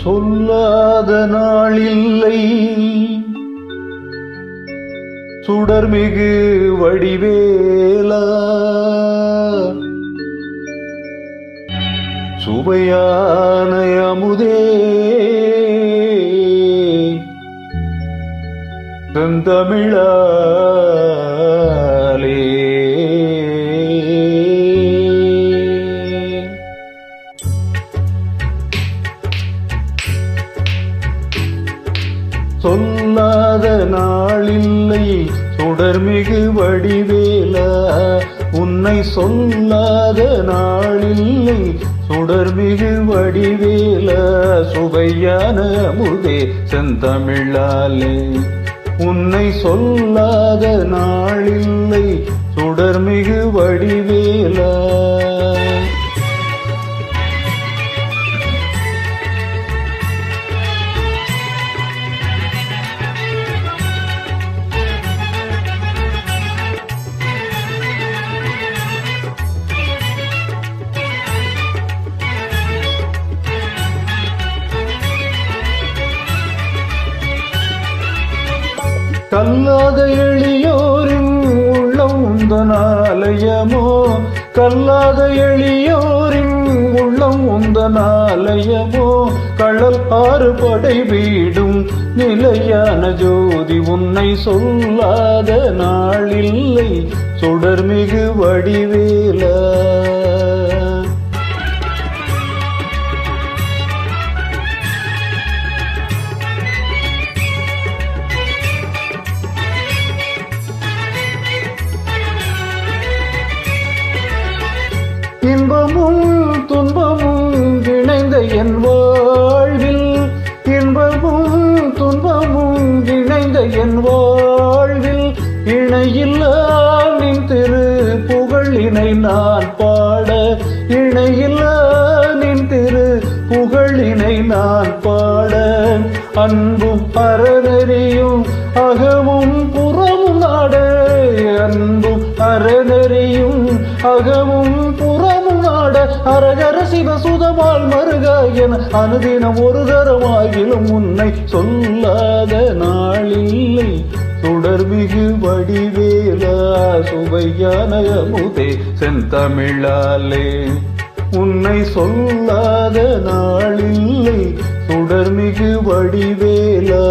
சொல்லாத நாளில்லை சுடர்மிகு வடிவேலா, சுவையான அமுதே செந்தமிழாலே. சொல்லாத நாளில்லை சுடர்மிகு வடிவேலா, உன்னை சொல்லாத நாளில்லை சுடர்மிகு வடிவேலா, சுவையான அமுதே செந்தமிழாலே. உன்னை சொல்லாத நாளில்லை சுடர்மிகு வடிவேலா. கல்லாத எளியோரின் உள்ளம் உந்தன் ஆலயமோ, கல்லாத எளியோரின் உள்ளம் உந்தன் ஆலயமோ, கள்ளல் ஆறு படை வீடும் நிலையான ஜோதி, உன்னை சொல்லாத நாளில்லை சுடர்மிகு வடிவேலா. இன்பமும் துன்பமும் இணைந்த என் வாழ்வில், இன்பமும் துன்பமும் இணைந்த என் வாழ்வில், இணையில்லா நின் திரு புகழினை நான் பாட, இணையில்லா நின் திரு புகழினை நான் பாட, அன்பும் அறநெறியும் அகமும் புறமும் நாட, அன்பும் அறநெறியும் அகமும் புறமும் நாட, அரகர சிவசுதமால் மருகா என அனுதினம் ஒரு தரமாகிலும் உன்னை சொல்லாத நாளில்லை சுடர்மிகு வடிவேலா, சுவையான அமுதே செந்தமிழாலே. உன்னை சொல்லாத நாளில்லை சுடர்மிகு வடிவேலா.